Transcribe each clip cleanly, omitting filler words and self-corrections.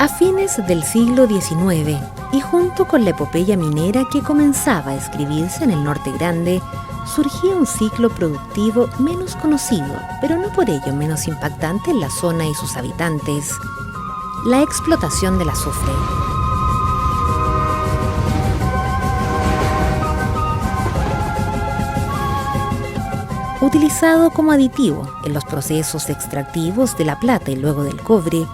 A fines del siglo XIX, y junto con la epopeya minera que comenzaba a escribirse en el Norte Grande, surgía un ciclo productivo menos conocido, pero no por ello menos impactante en la zona y sus habitantes: la explotación del azufre. Utilizado como aditivo en los procesos extractivos de la plata y luego del cobre,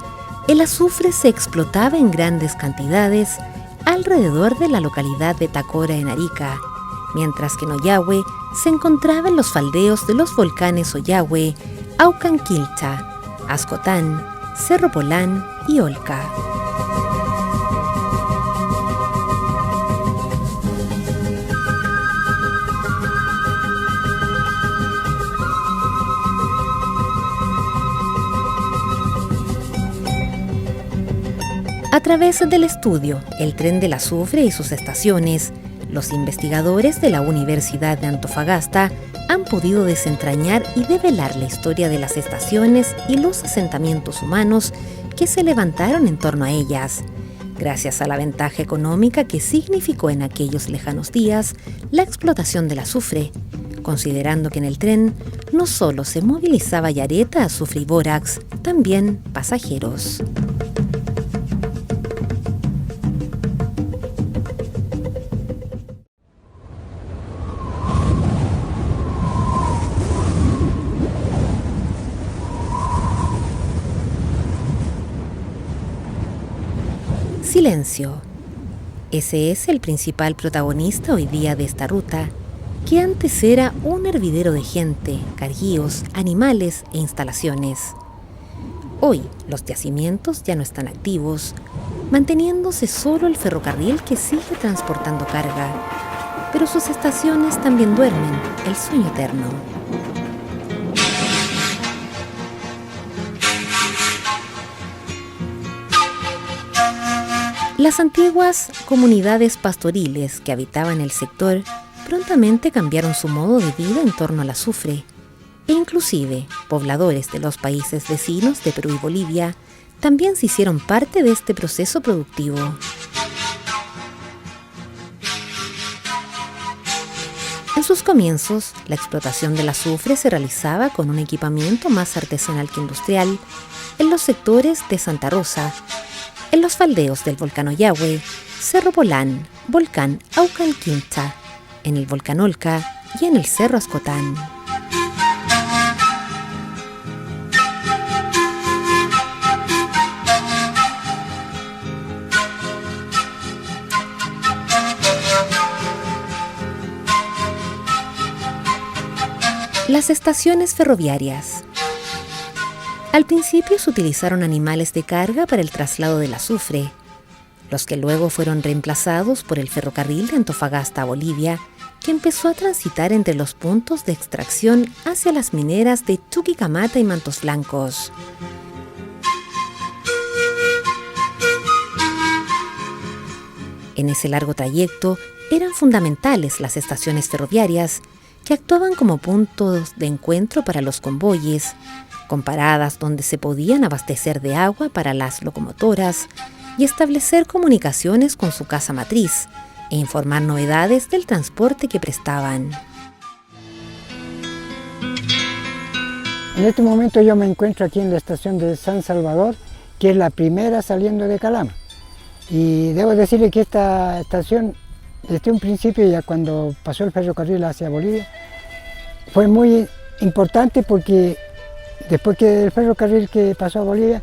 el azufre se explotaba en grandes cantidades alrededor de la localidad de Tacora, en Arica, mientras que en Ollagüe se encontraba en los faldeos de los volcanes Ollagüe, Aucanquilcha, Ascotán, Cerro Polán y Olca. A través del estudio El tren del azufre y sus estaciones, los investigadores de la Universidad de Antofagasta han podido desentrañar y develar la historia de las estaciones y los asentamientos humanos que se levantaron en torno a ellas, gracias a la ventaja económica que significó en aquellos lejanos días la explotación del azufre, considerando que en el tren no solo se movilizaba yareta, azufre y bórax, también pasajeros. Silencio. Ese es el principal protagonista hoy día de esta ruta, que antes era un hervidero de gente, carguíos, animales e instalaciones. Hoy los yacimientos ya no están activos, manteniéndose solo el ferrocarril que sigue transportando carga, pero sus estaciones también duermen el sueño eterno. Las antiguas comunidades pastoriles que habitaban el sector prontamente cambiaron su modo de vida en torno al azufre, e inclusive pobladores de los países vecinos de Perú y Bolivia también se hicieron parte de este proceso productivo. En sus comienzos, la explotación del azufre se realizaba con un equipamiento más artesanal que industrial en los sectores de Santa Rosa, en los faldeos del volcán Ollagüe, Cerro Polán, volcán Aucanquilcha, en el volcán Olca y en el cerro Ascotán. Las estaciones ferroviarias. Al principio se utilizaron animales de carga para el traslado del azufre, los que luego fueron reemplazados por el ferrocarril de Antofagasta a Bolivia, que empezó a transitar entre los puntos de extracción hacia las mineras de Chuquicamata y Mantos Blancos. En ese largo trayecto eran fundamentales las estaciones ferroviarias, que actuaban como puntos de encuentro para los convoyes, con paradas donde se podían abastecer de agua para las locomotoras y establecer comunicaciones con su casa matriz e informar novedades del transporte que prestaban. En este momento yo me encuentro aquí en la estación de San Salvador, que es la primera saliendo de Calama. Y debo decirle que esta estación, desde un principio, ya cuando pasó el ferrocarril hacia Bolivia, fue muy importante porque después que del ferrocarril que pasó a Bolivia,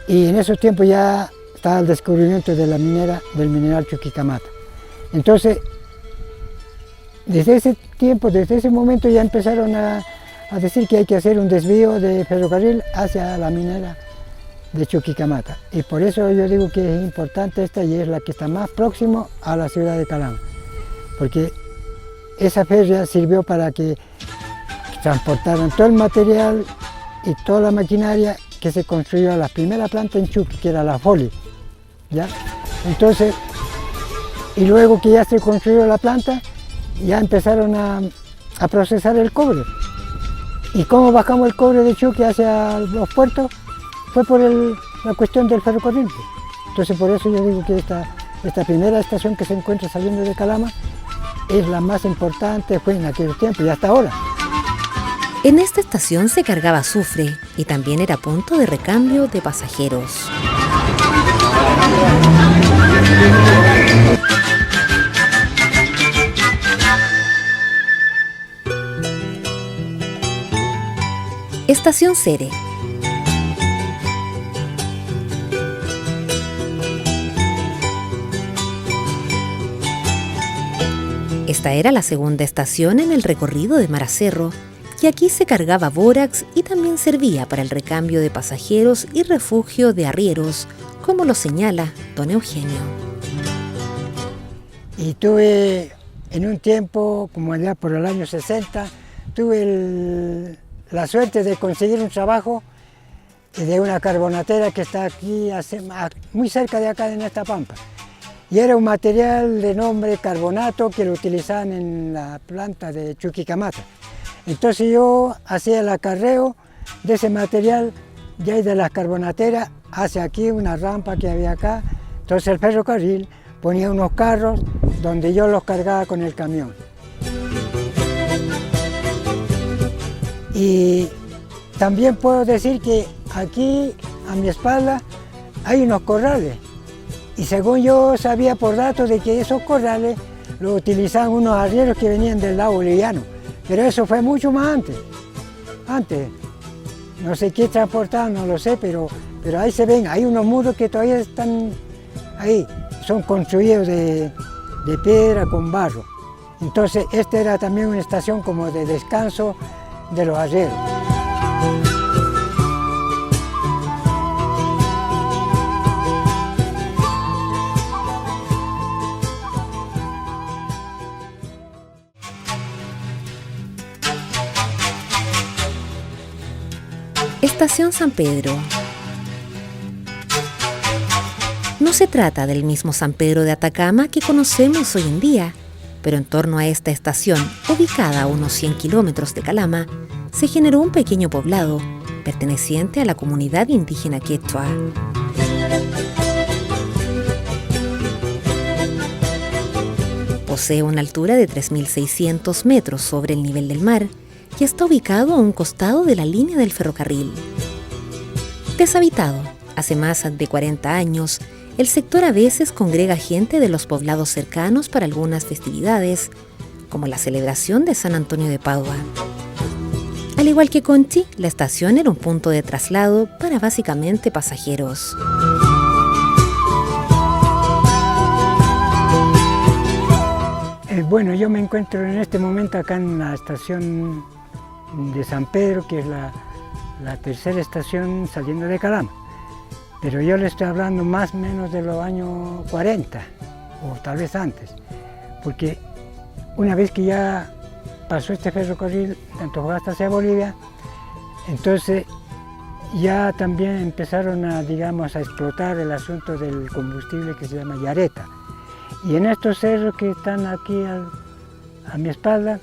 y en esos tiempos ya estaba el descubrimiento de la minera, del mineral Chuquicamata. Entonces, desde ese tiempo, desde ese momento ya empezaron a decir que hay que hacer un desvío de ferrocarril hacia la minera de Chuquicamata. Y por eso yo digo que es importante esta y es la que está más próximo a la ciudad de Calama, porque esa férrea sirvió para que transportaran todo el material y toda la maquinaria que se construyó la primera planta en Chuqui, que era la Foli, ¿ya? Entonces, y luego que ya se construyó la planta, ya empezaron a procesar el cobre. ¿Y cómo bajamos el cobre de Chuqui hacia los puertos? Fue por la cuestión del ferrocarril. Entonces por eso yo digo que esta primera estación que se encuentra saliendo de Calama es la más importante, fue en aquellos tiempos y hasta ahora. En esta estación se cargaba azufre y también era punto de recambio de pasajeros. Estación Cere. Esta era la segunda estación en el recorrido de Mar a Cerro, y aquí se cargaba bórax y también servía para el recambio de pasajeros y refugio de arrieros, como lo señala don Eugenio. Y tuve en un tiempo, como allá por el año 60, tuve la suerte de conseguir un trabajo de una carbonatera que está aquí, muy cerca de acá en esta pampa. Y era un material de nombre carbonato que lo utilizaban en la planta de Chuquicamata. Entonces yo hacía el acarreo de ese material ya de las carbonateras hacia aquí, una rampa que había acá. Entonces el ferrocarril ponía unos carros donde yo los cargaba con el camión. Y también puedo decir que aquí a mi espalda hay unos corrales. Y según yo sabía por datos de que esos corrales los utilizaban unos arrieros que venían del lado boliviano. Pero eso fue mucho más antes. Antes, no sé qué transportaban, no lo sé, pero ahí se ven, hay unos muros que todavía están ahí. Son construidos de piedra con barro. Entonces, esta era también una estación como de descanso de los arrieros. Estación San Pedro. No se trata del mismo San Pedro de Atacama que conocemos hoy en día, pero en torno a esta estación, ubicada a unos 100 kilómetros de Calama, se generó un pequeño poblado perteneciente a la comunidad indígena quechua. Posee una altura de 3.600 metros sobre el nivel del mar y está ubicado a un costado de la línea del ferrocarril. Deshabitado, hace más de 40 años, el sector a veces congrega gente de los poblados cercanos para algunas festividades, como la celebración de San Antonio de Padua. Al igual que Conchi, la estación era un punto de traslado para básicamente pasajeros. Bueno, yo me encuentro en este momento acá en la estación de San Pedro, que es la tercera estación saliendo de Calama. Pero yo le estoy hablando más o menos de los años 40, o tal vez antes, porque una vez que ya pasó este ferrocarril de Antofagasta hacia Bolivia, entonces ya también empezaron a explotar el asunto del combustible que se llama yareta. Y en estos cerros que están aquí a mi espalda,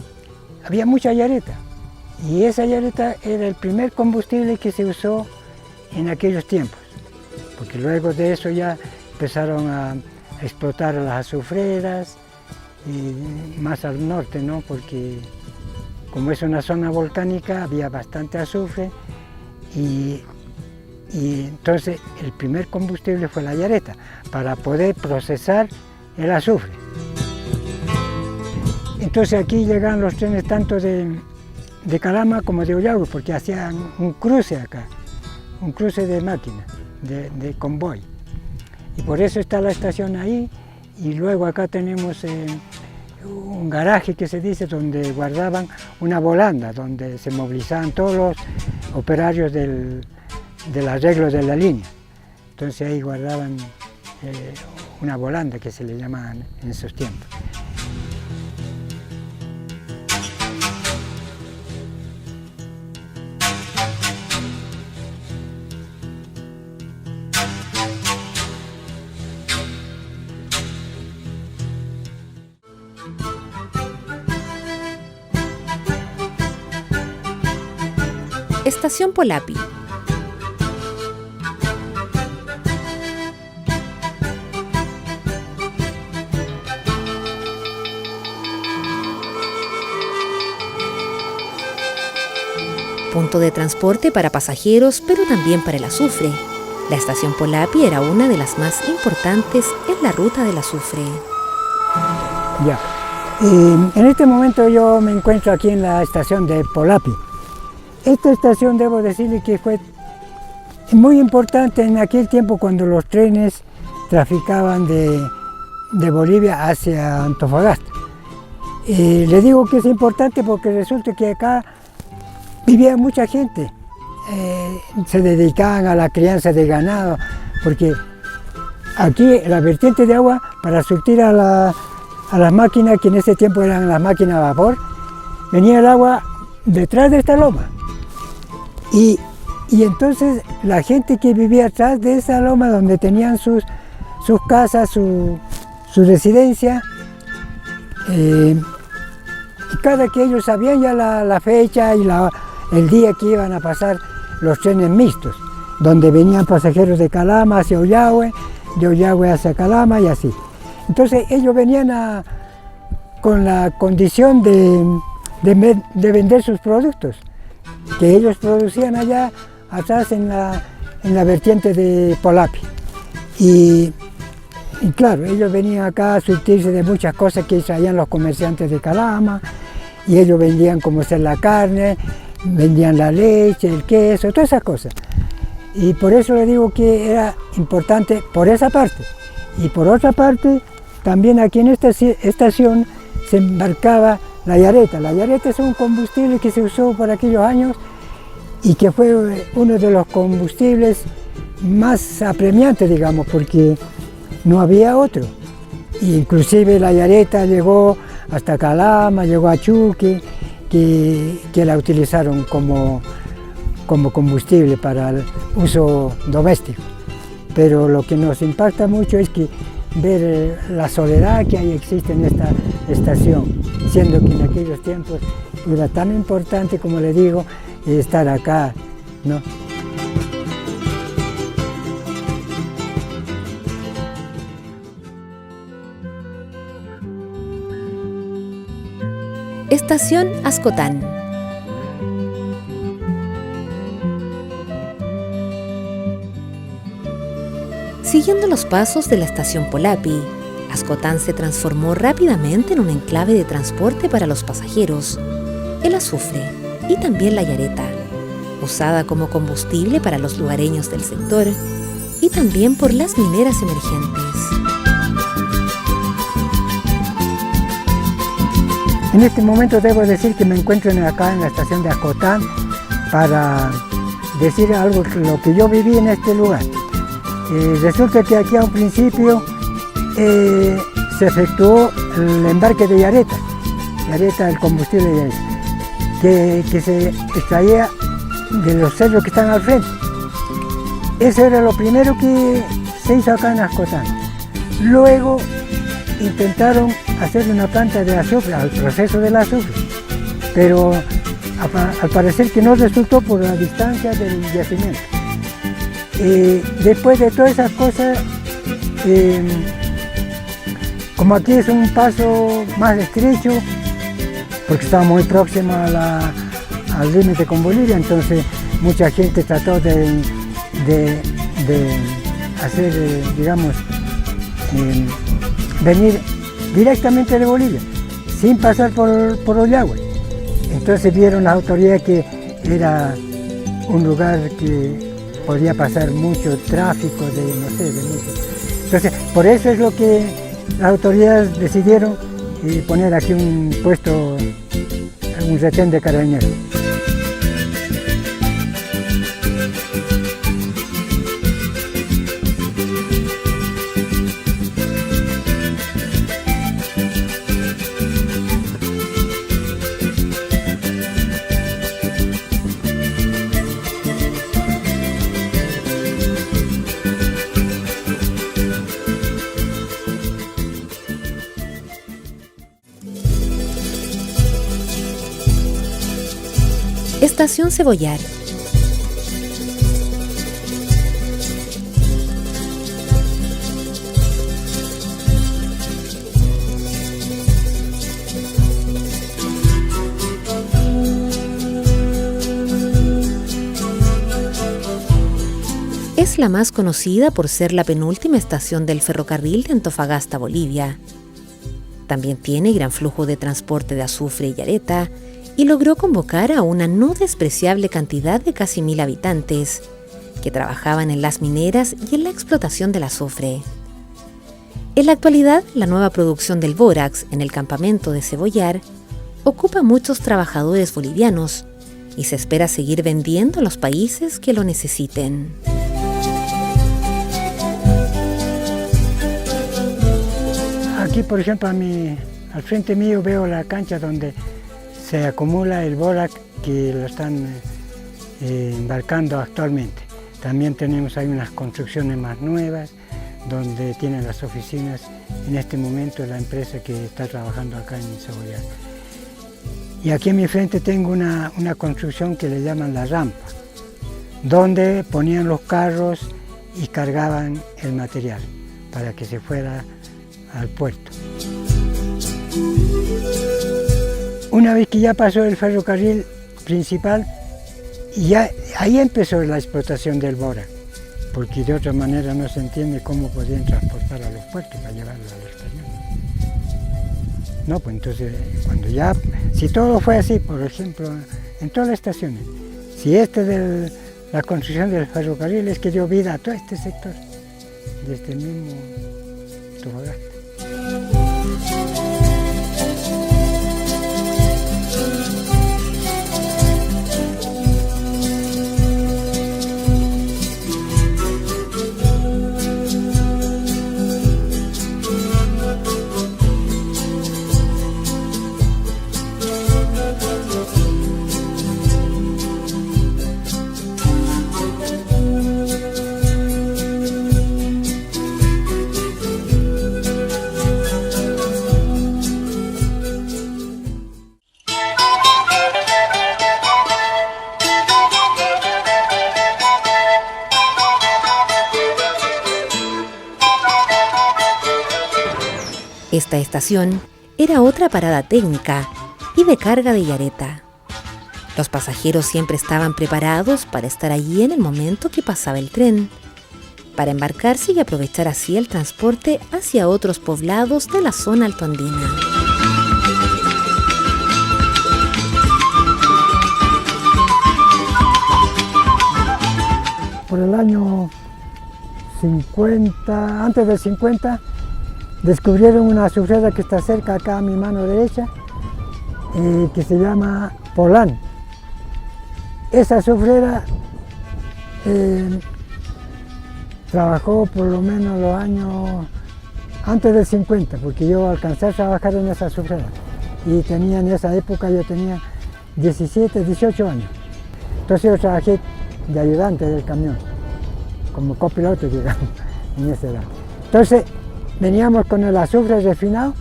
había mucha yareta. Y esa yareta era el primer combustible que se usó en aquellos tiempos. Porque luego de eso ya empezaron a explotar las azufreras, y más al norte, ¿no? Porque como es una zona volcánica había bastante azufre y entonces el primer combustible fue la yareta para poder procesar el azufre. Entonces aquí llegaban los trenes tanto de Calama como de Ollagüe, porque hacían un cruce acá, un cruce de máquinas, de convoy. Y por eso está la estación ahí, y luego acá tenemos un garaje que se dice, donde guardaban una volanda, donde se movilizaban todos los operarios del arreglo de la línea. Entonces ahí guardaban una volanda, que se le llamaban en esos tiempos. Estación Polapi. punto de transporte para pasajeros, pero también para el azufre. La estación Polapi era una de las más importantes en la ruta del azufre. Ya. En este momento yo me encuentro aquí en la estación de Polapi. Esta estación, debo decirle que fue muy importante en aquel tiempo cuando los trenes traficaban de Bolivia hacia Antofagasta. Le digo que es importante porque resulta que acá vivía mucha gente. Se dedicaban a la crianza de ganado, porque aquí la vertiente de agua para surtir a las máquinas, que en ese tiempo eran las máquinas a vapor, venía el agua detrás de esta loma. Y entonces la gente que vivía atrás de esa loma, donde tenían sus casas, su residencia, y cada que ellos sabían ya la fecha y el día que iban a pasar los trenes mixtos, donde venían pasajeros de Calama hacia Ollagüe, de Ollagüe hacia Calama y así. Entonces ellos venían con la condición de vender sus productos, que ellos producían allá atrás en la vertiente de Polapi. Y claro, ellos venían acá a surtirse de muchas cosas que traían los comerciantes de Calama, y ellos vendían como ser la carne, vendían la leche, el queso, todas esas cosas. Y por eso le digo que era importante por esa parte. Y por otra parte, también aquí en esta estación se embarcaba la yareta. La yareta es un combustible que se usó por aquellos años y que fue uno de los combustibles más apremiantes, digamos, porque no había otro. Inclusive la yareta llegó hasta Calama, llegó a Chuque, que la utilizaron como combustible para el uso doméstico. Pero lo que nos impacta mucho es que ver la soledad que existe en esta estación, siendo que en aquellos tiempos era tan importante, como le digo, estar acá, ¿no? Estación Ascotán. Siguiendo los pasos de la estación Polapi, Ascotán se transformó rápidamente en un enclave de transporte para los pasajeros, el azufre y también la yareta, usada como combustible para los lugareños del sector y también por las mineras emergentes. En este momento debo decir que me encuentro acá en la estación de Ascotán para decir algo lo que yo viví en este lugar. Resulta que aquí a un principio se efectuó el embarque de yareta, el combustible de yareta, que se extraía de los cerros que están al frente. Eso era lo primero que se hizo acá en Ascotán. Luego intentaron hacer una planta de azufre, al proceso del azufre, pero al parecer que no resultó por la distancia del yacimiento. Después de todas esas cosas, como aquí es un paso más estrecho, porque estaba muy próximo al límite con Bolivia, entonces mucha gente trató de hacer, digamos, venir directamente de Bolivia, sin pasar por Ollagüe. Entonces vieron las autoridades que era un lugar que podía pasar mucho tráfico de mucho. Entonces, por eso es lo que las autoridades decidieron poner aquí un puesto, un retén de carabineros. Estación Cebollar. la más conocida por ser la penúltima estación del ferrocarril de Antofagasta, Bolivia. También tiene gran flujo de transporte de azufre y areta y logró convocar a una no despreciable cantidad de casi 1000 habitantes que trabajaban en las mineras y en la explotación del azufre. En la actualidad, la nueva producción del bórax en el campamento de Cebollar ocupa a muchos trabajadores bolivianos y se espera seguir vendiendo a los países que lo necesiten. Aquí, por ejemplo, al frente mío veo la cancha donde se acumula el bórax que lo están embarcando actualmente. También tenemos ahí unas construcciones más nuevas donde tienen las oficinas en este momento la empresa que está trabajando acá en Cebollar. Y aquí en mi frente tengo una construcción que le llaman la rampa, donde ponían los carros y cargaban el material para que se fuera al puerto. Una vez que ya pasó el ferrocarril principal, ya ahí empezó la explotación del bórax, porque de otra manera no se entiende cómo podían transportar a los puertos para llevarlo al exterior. No, pues entonces, si todo fue así, por ejemplo, en todas las estaciones, si la construcción del ferrocarril es que dio vida a todo este sector, desde el mismo Antofagasta. Esta estación era otra parada técnica y de carga de yareta. Los pasajeros siempre estaban preparados para estar allí en el momento que pasaba el tren, para embarcarse y aprovechar así el transporte hacia otros poblados de la zona altoandina. Por el año 50, antes del 50, descubrieron una azufrera que está cerca acá a mi mano derecha, que se llama Polán. Esa azufrera trabajó por lo menos los años antes del 50, porque yo alcancé a trabajar en esa azufrera y en esa época yo tenía 17, 18 años. Entonces yo trabajé de ayudante del camión, como copiloto, digamos, en esa edad. Entonces veníamos con el azufre refinado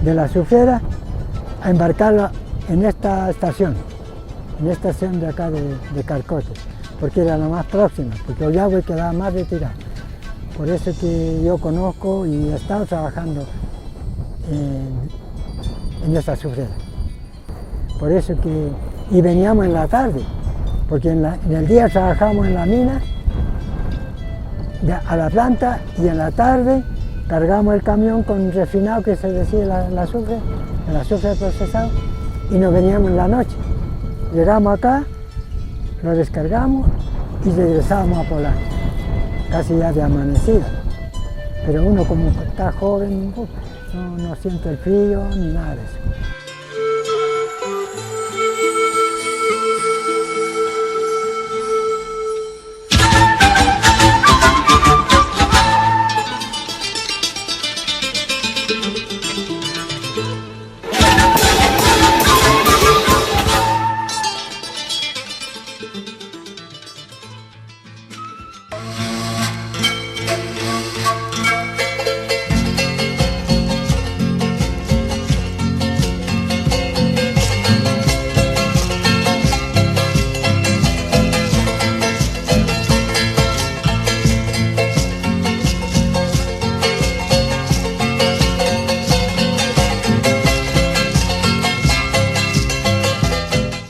de la azufrera a embarcarlo en esta estación de acá de Carcote, porque era la más próxima, porque Ollagüe quedaba más retirado. Por eso que yo conozco y he estado trabajando en esa azufrera. Por eso que, y veníamos en la tarde, porque en el día trabajábamos en la mina, a la planta, y en la tarde cargamos el camión con refinado, que se decía el azufre procesado, y nos veníamos en la noche. Llegamos acá, lo descargamos y regresábamos a Polán, casi ya de amanecida. Pero uno como está joven, no siente el frío ni nada de eso.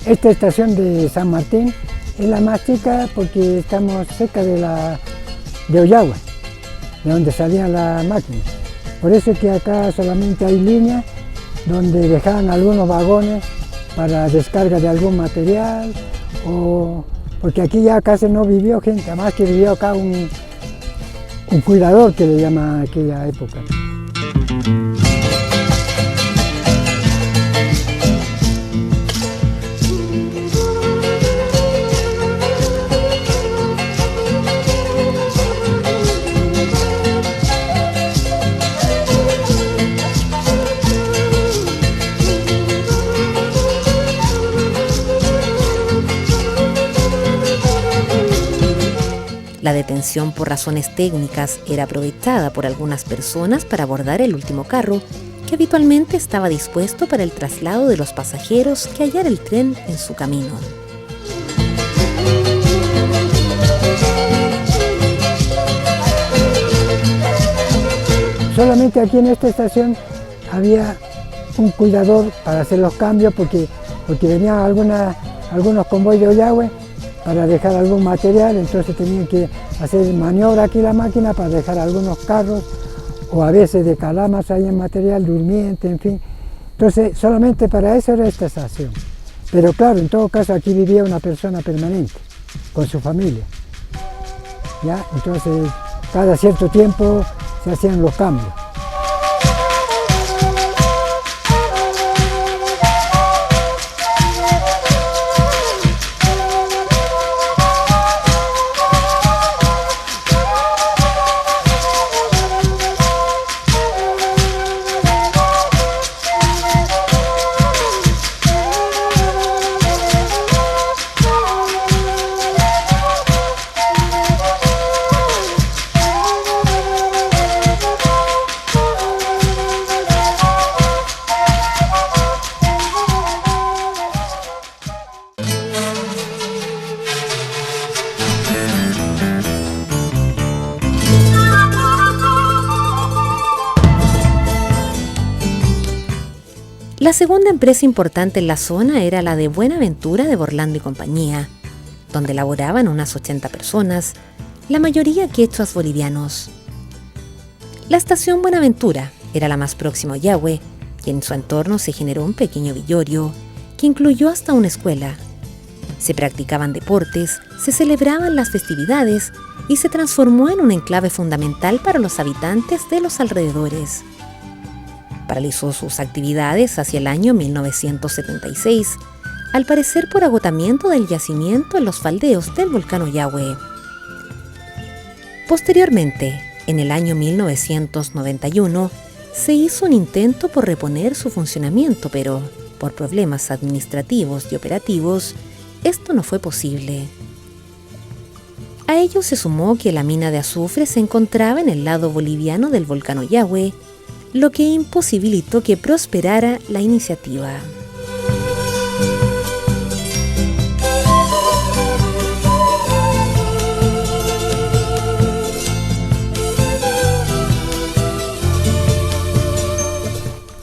Esta estación de San Martín es la más chica porque estamos cerca de de Ollagüe, de donde salían las máquinas. Por eso es que acá solamente hay líneas donde dejaban algunos vagones para descarga de algún material, porque aquí ya casi no vivió gente, además que vivió acá un cuidador, que le llama aquella época. La detención por razones técnicas era aprovechada por algunas personas para abordar el último carro, que habitualmente estaba dispuesto para el traslado de los pasajeros que hallara el tren en su camino. Solamente aquí en esta estación había un cuidador para hacer los cambios, porque venían algunos convoyes de Ollagüe para dejar algún material, entonces tenían que hacer maniobra aquí la máquina para dejar algunos carros, o a veces de calamas ahí en material, durmiente, en fin. Entonces solamente para eso era esta estación. Pero claro, en todo caso aquí vivía una persona permanente, con su familia. ¿Ya? Entonces cada cierto tiempo se hacían los cambios. La segunda empresa importante en la zona era la de Buenaventura de Borlando y compañía, donde laboraban unas 80 personas, la mayoría quechuas bolivianos. La estación Buenaventura era la más próxima a Ollagüe, y en su entorno se generó un pequeño villorio que incluyó hasta una escuela. Se practicaban deportes, se celebraban las festividades y se transformó en un enclave fundamental para los habitantes de los alrededores. Paralizó sus actividades hacia el año 1976, al parecer por agotamiento del yacimiento en los faldeos del volcán Ollagüe. Posteriormente, en el año 1991, se hizo un intento por reponer su funcionamiento, pero por problemas administrativos y operativos, esto no fue posible. A ello se sumó que la mina de azufre se encontraba en el lado boliviano del volcán Ollagüe, lo que imposibilitó que prosperara la iniciativa.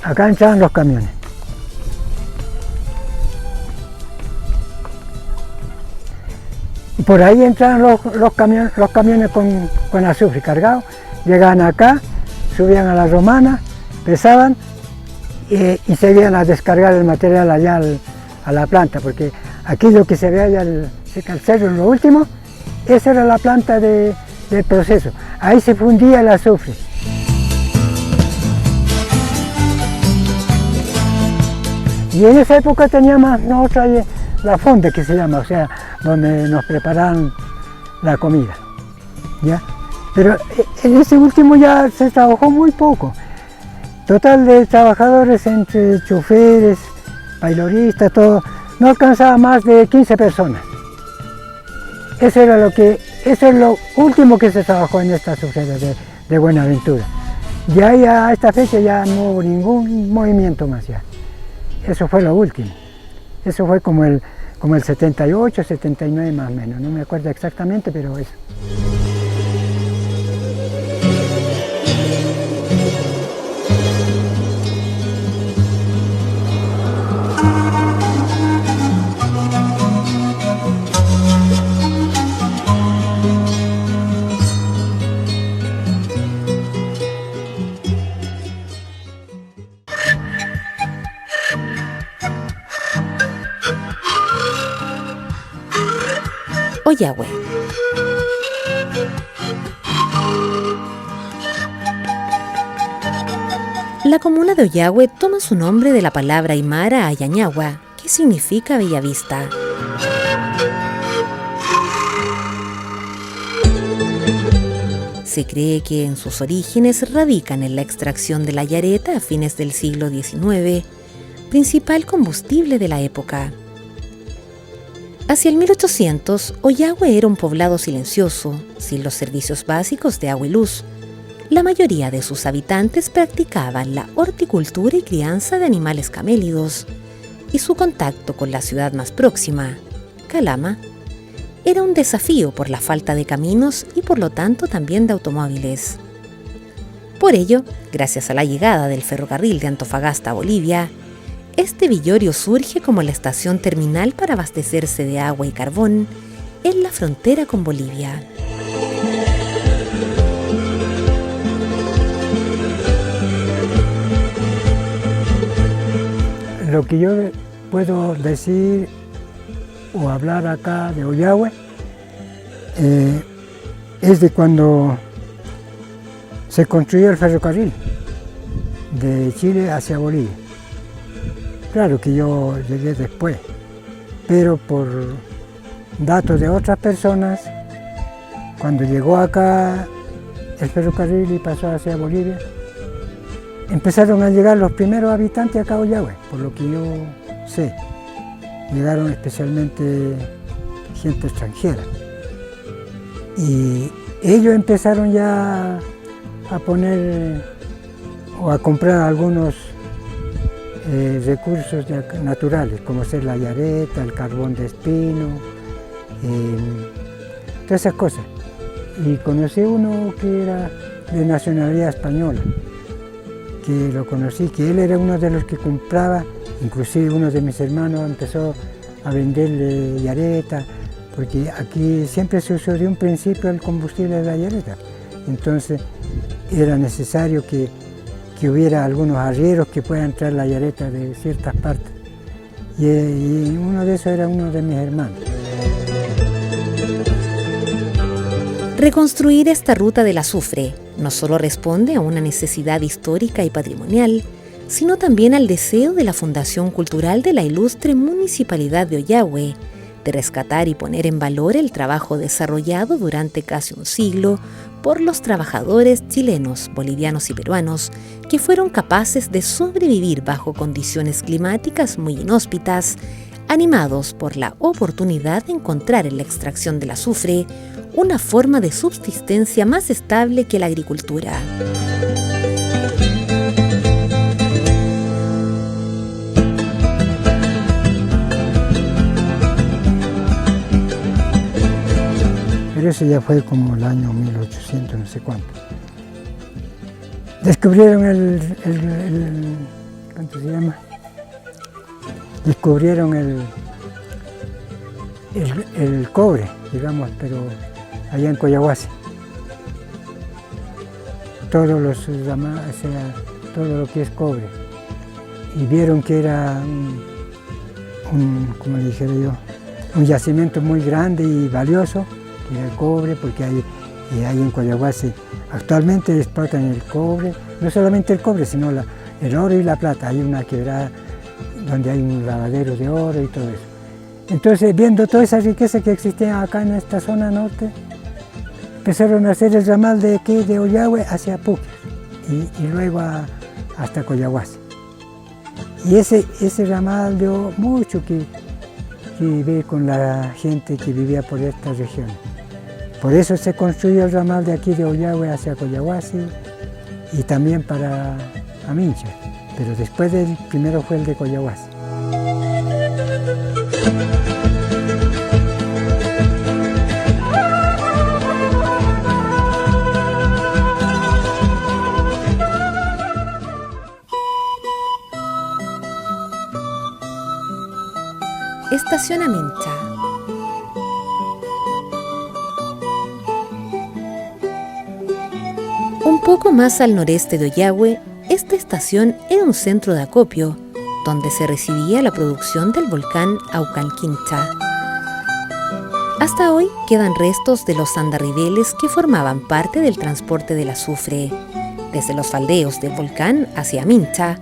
Acá entraban los camiones. Y por ahí entraban los camiones con azufre cargados, llegaban acá, subían a la romana, pesaban y se iban a descargar el material allá a la planta, porque aquí lo que se ve allá cerca del cerro, en lo último, esa era la planta del proceso. Ahí se fundía el azufre. Y en esa época teníamos nosotros la fonda, que se llama, o sea, donde nos preparaban la comida, ¿ya? Pero en ese último ya se trabajó muy poco. Total de trabajadores entre choferes, bailoristas, todo, no alcanzaba más de 15 personas. Eso es lo último que se trabajó en esta azufrera de Buenaventura. Ya a esta fecha ya no hubo ningún movimiento más ya. Eso fue lo último. Eso fue como el 78, 79 más o menos. No me acuerdo exactamente, pero eso. Oyahue. La comuna de Oyahue toma su nombre de la palabra aymara Ayañagua, que significa Bellavista. Se cree que en sus orígenes radican en la extracción de la yareta a fines del siglo XIX, principal combustible de la época. Hacia el 1800, Oyahue era un poblado silencioso, sin los servicios básicos de agua y luz. La mayoría de sus habitantes practicaban la horticultura y crianza de animales camélidos, y su contacto con la ciudad más próxima, Calama, era un desafío por la falta de caminos y por lo tanto también de automóviles. Por ello, gracias a la llegada del ferrocarril de Antofagasta a Bolivia, este villorio surge como la estación terminal para abastecerse de agua y carbón en la frontera con Bolivia. Lo que yo puedo decir o hablar acá de Oyahue es de cuando se construyó el ferrocarril de Chile hacia Bolivia. Claro que yo llegué después, pero por datos de otras personas, cuando llegó acá el ferrocarril y pasó hacia Bolivia, empezaron a llegar los primeros habitantes acá a Oyahue, por lo que yo sé. Llegaron especialmente gente extranjera. Y ellos empezaron ya a poner o a comprar algunos recursos naturales, como ser la yareta, el carbón de espino, todas esas cosas. Y conocí uno que era de nacionalidad española, que lo conocí, que él era uno de los que compraba, inclusive uno de mis hermanos empezó a venderle yareta, porque aquí siempre se usó de un principio el combustible de la yareta. Entonces era necesario que hubiera algunos arrieros que puedan traer la yareta de ciertas partes. Y uno de esos era uno de mis hermanos. Reconstruir esta ruta del azufre no solo responde a una necesidad histórica y patrimonial, sino también al deseo de la Fundación Cultural de la ilustre Municipalidad de Oyahue de rescatar y poner en valor el trabajo desarrollado durante casi un siglo por los trabajadores chilenos, bolivianos y peruanos que fueron capaces de sobrevivir bajo condiciones climáticas muy inhóspitas, animados por la oportunidad de encontrar en la extracción del azufre una forma de subsistencia más estable que la agricultura. Pero eso ya fue como el año 1800, no sé cuánto. Descubrieron ¿cuánto se llama? Descubrieron el cobre, digamos, pero allá en Coyahuasi. Todo lo que es cobre. Y vieron que era como le dijera yo, un yacimiento muy grande y valioso, que era el cobre, porque ahí en Coyahuasi actualmente explotan el cobre, no solamente el cobre, sino el oro y la plata. Hay una quebrada donde hay un lavadero de oro y todo eso. Entonces, viendo toda esa riqueza que existía acá en esta zona norte, empezaron a hacer el ramal de aquí, de Oyahue hacia Puques y luego hasta Coyahuasi. Y ese ramal dio mucho que ver con la gente que vivía por estas regiones. Por eso se construyó el ramal de aquí de Oyahue hacia Coyahuasi y también para Amincha, pero después primero fue el de Coyahuasi. Estación Amincha. Un poco más al noreste de Oyahue, esta estación era un centro de acopio, donde se recibía la producción del volcán Aucalquincha. Hasta hoy quedan restos de los andarribeles que formaban parte del transporte del azufre, desde los faldeos del volcán hacia Mincha,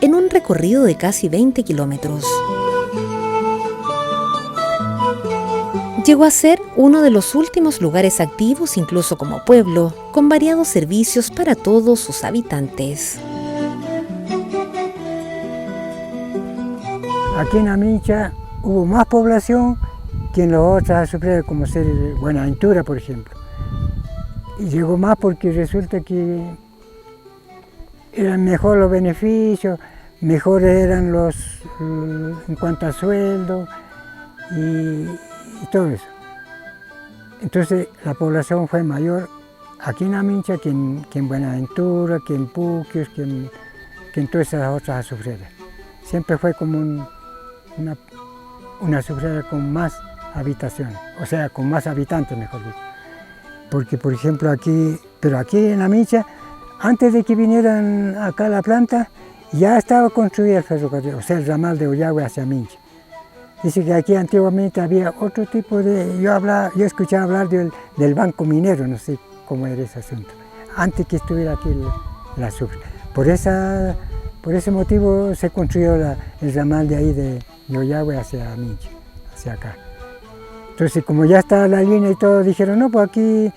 en un recorrido de casi 20 kilómetros. Llegó a ser uno de los últimos lugares activos, incluso como pueblo, con variados servicios para todos sus habitantes. Aquí en Amincha hubo más población que en las otras azufreras, como ser Buenaventura, por ejemplo. Y llegó más porque resulta que eran mejor los beneficios, mejores eran en cuanto a sueldo y todo eso. Entonces la población fue mayor aquí en Amincha que en Buenaventura, que en Puquios, que en todas esas otras azufreras. Siempre fue como una azufrera con más habitaciones, o sea, con más habitantes, mejor dicho. Porque, por ejemplo, aquí en Amincha, antes de que vinieran acá a la planta, ya estaba construido el ferrocarril, o sea, el ramal de Ollagüe hacia Mincha. Dice que aquí antiguamente había otro tipo de... Yo escuchaba hablar del banco minero, no sé cómo era ese asunto, antes que estuviera aquí el azufre. Por ese motivo se construyó el ramal de ahí de Ollagüe hacia Mincha, hacia acá. Entonces, como ya estaba la línea y todo, dijeron, no, pues aquí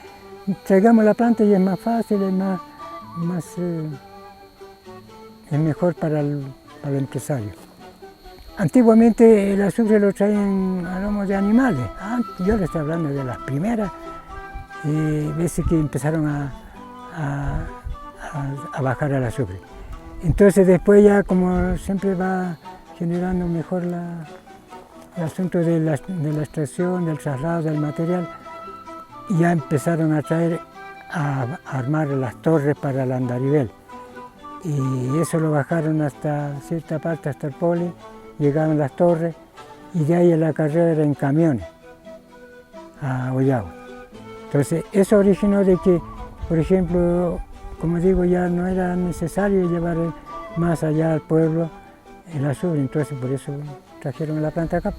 traigamos la planta y es más fácil, es mejor para el empresario. Antiguamente el azufre lo traían a lomos de animales. Yo le estoy hablando de las primeras veces que empezaron a bajar el azufre. Entonces después ya, como siempre va generando mejor el asunto de la extracción, del traslado del material, ya empezaron a traer, a armar las torres para el andarivel. Y eso lo bajaron hasta cierta parte, hasta el poli, llegaron las torres y de ahí la carrera era en camiones a Ollagüe. Entonces eso originó de que, por ejemplo, como digo, ya no era necesario llevar más allá al pueblo el azufre, entonces por eso trajeron la planta acá.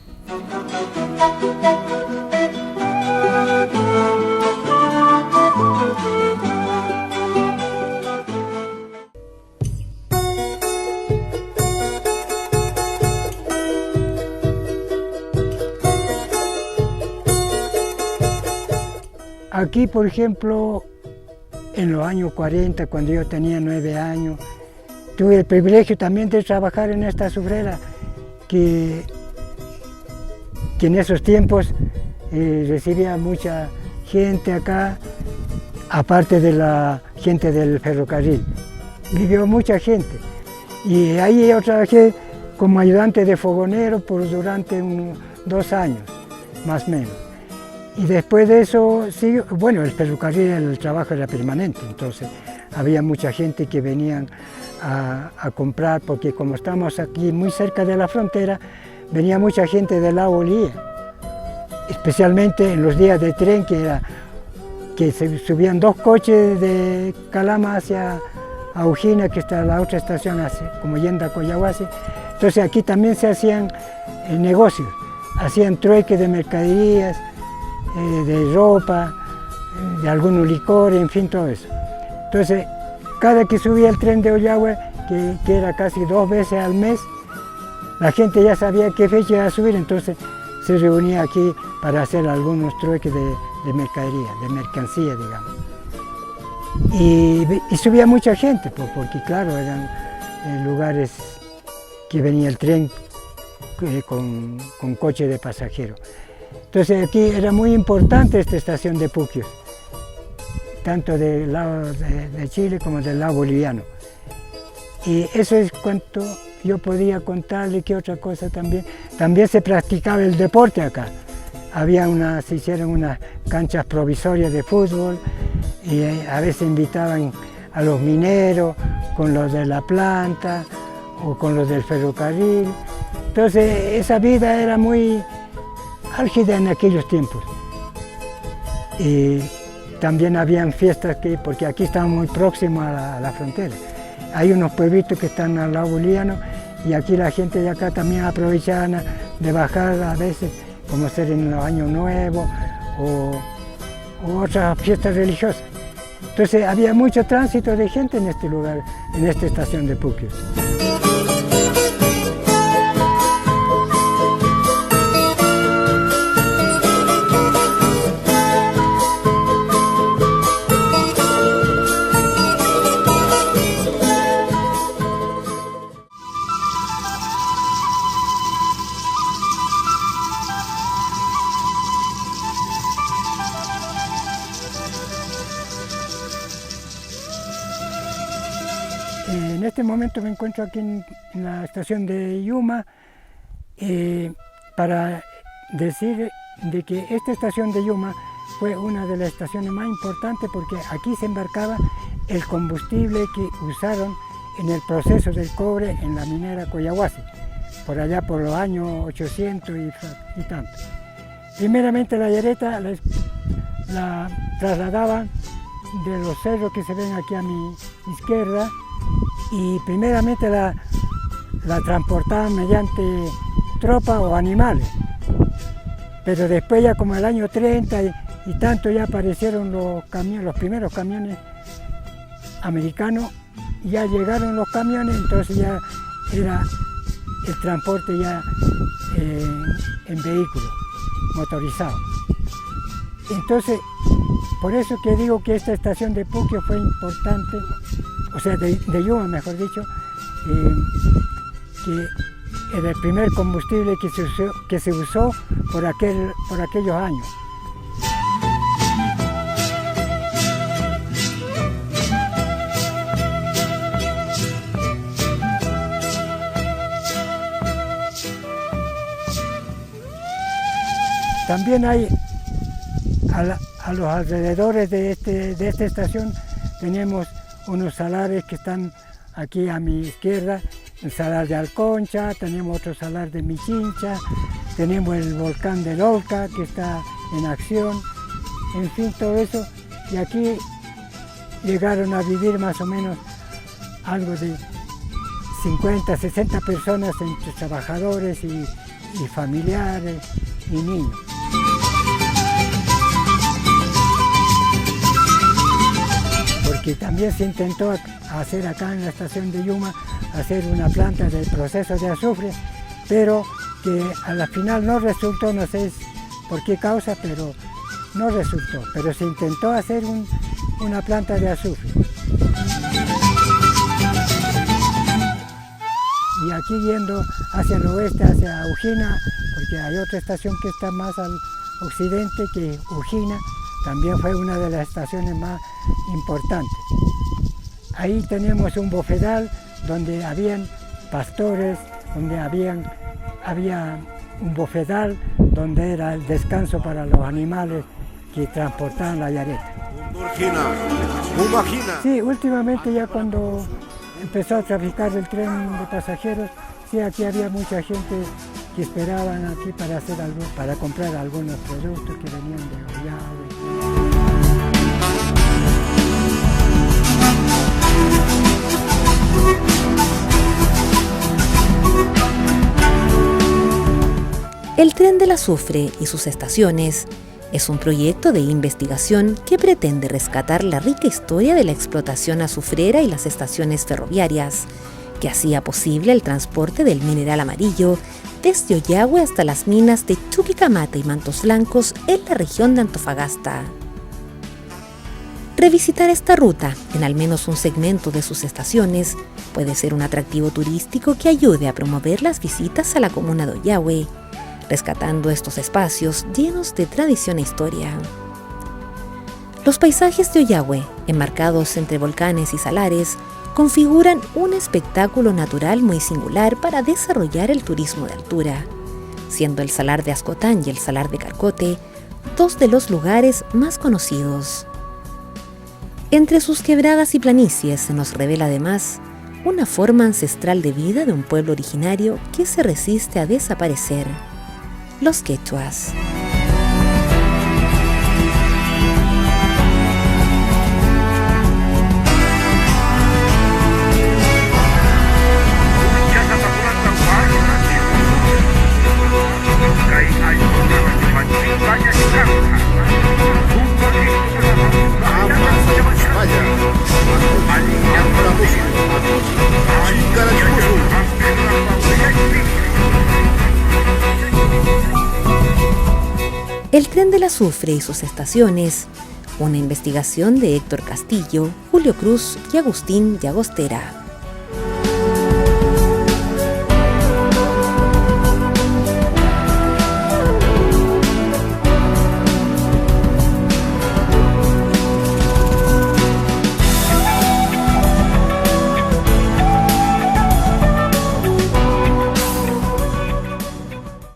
Aquí, por ejemplo, en los años 40, cuando yo tenía 9 años, tuve el privilegio también de trabajar en esta azufrera que en esos tiempos recibía mucha gente acá, aparte de la gente del ferrocarril. Vivió mucha gente. Y ahí yo trabajé como ayudante de fogonero durante unos 2 años, más o menos. Y después de eso, sí, bueno, el ferrocarril, el trabajo era permanente, entonces había mucha gente que venían a comprar, porque como estamos aquí muy cerca de la frontera, venía mucha gente del lago Bolía, especialmente en los días de tren, que se subían 2 coches de Calama hacia Aujina, que está la otra estación, como yendo a Coyahuasi. Entonces aquí también se hacían negocios, hacían trueques de mercaderías, de ropa, de algunos licores, en fin, todo eso. Entonces, cada que subía el tren de Ollagüe, que era casi 2 veces al mes, la gente ya sabía qué fecha iba a subir, entonces se reunía aquí para hacer algunos trueques de mercadería, de mercancía, digamos. Y subía mucha gente, porque claro, eran lugares que venía el tren con coche de pasajeros. Entonces aquí era muy importante esta estación de Puquios, tanto del lado de Chile como del lado boliviano. Y eso es cuanto yo podía contarle. ¿Qué otra cosa también? También se practicaba el deporte acá. Se hicieron unas canchas provisorias de fútbol y a veces invitaban a los mineros con los de la planta o con los del ferrocarril. Entonces esa vida era muy álgida en aquellos tiempos. Y también habían fiestas porque aquí estamos muy próximos a la frontera. Hay unos pueblitos que están al lado boliviano y aquí la gente de acá también aprovechaban de bajar a veces, como ser en los años nuevos o otras fiestas religiosas. Entonces había mucho tránsito de gente en este lugar, en esta estación de Puquio. En este momento me encuentro aquí en la estación de Yuma para decir de que esta estación de Yuma fue una de las estaciones más importantes porque aquí se embarcaba el combustible que usaron en el proceso del cobre en la minera Coyahuasi, por allá por los años 800 y tanto. Primeramente la yareta la trasladaban de los cerros que se ven aquí a mi izquierda, y primeramente la transportaban mediante tropa o animales, pero después ya como el año 30 y tanto ya aparecieron los primeros camiones americanos, ya llegaron los camiones, entonces ya era el transporte ya en vehículos motorizados. Entonces, por eso que digo que esta estación de Puquio fue importante, o sea, de Yuma, mejor dicho, que era el primer combustible que se usó por aquellos años. También hay a los alrededores de esta estación tenemos unos salares que están aquí a mi izquierda, el salar de Alconcha, tenemos otro salar de Michincha, tenemos el volcán del Olca que está en acción, en fin, todo eso. Y aquí llegaron a vivir más o menos algo de 50, 60 personas entre trabajadores y familiares y niños. Que también se intentó hacer acá en la estación de Yuma, hacer una planta de proceso de azufre, pero que a la final no resultó, no sé por qué causa, pero no resultó. Pero se intentó hacer una planta de azufre. Y aquí yendo hacia el oeste, hacia Ujina, porque hay otra estación que está más al occidente que Ujina, también fue una de las estaciones más importantes. Ahí tenemos un bofedal donde habían pastores, donde había un bofedal donde era el descanso para los animales que transportaban la yareta. Sí, últimamente ya cuando empezó a traficar el tren de pasajeros, sí, aquí había mucha gente que esperaban aquí para comprar algunos productos que venían de Ollave. El Tren del Azufre y sus estaciones es un proyecto de investigación que pretende rescatar la rica historia de la explotación azufrera y las estaciones ferroviarias, que hacía posible el transporte del mineral amarillo desde Ollagüe hasta las minas de Chuquicamata y Mantos Blancos en la región de Antofagasta. Revisitar esta ruta, en al menos un segmento de sus estaciones, puede ser un atractivo turístico que ayude a promover las visitas a la comuna de Ollagüe, rescatando estos espacios llenos de tradición e historia. Los paisajes de Ollagüe, enmarcados entre volcanes y salares, configuran un espectáculo natural muy singular para desarrollar el turismo de altura, siendo el Salar de Ascotán y el Salar de Carcote dos de los lugares más conocidos. Entre sus quebradas y planicies se nos revela además una forma ancestral de vida de un pueblo originario que se resiste a desaparecer: los quechuas. azufre y sus estaciones. Una investigación de Héctor Castillo, Julio Cruz y Agustín Llagostera.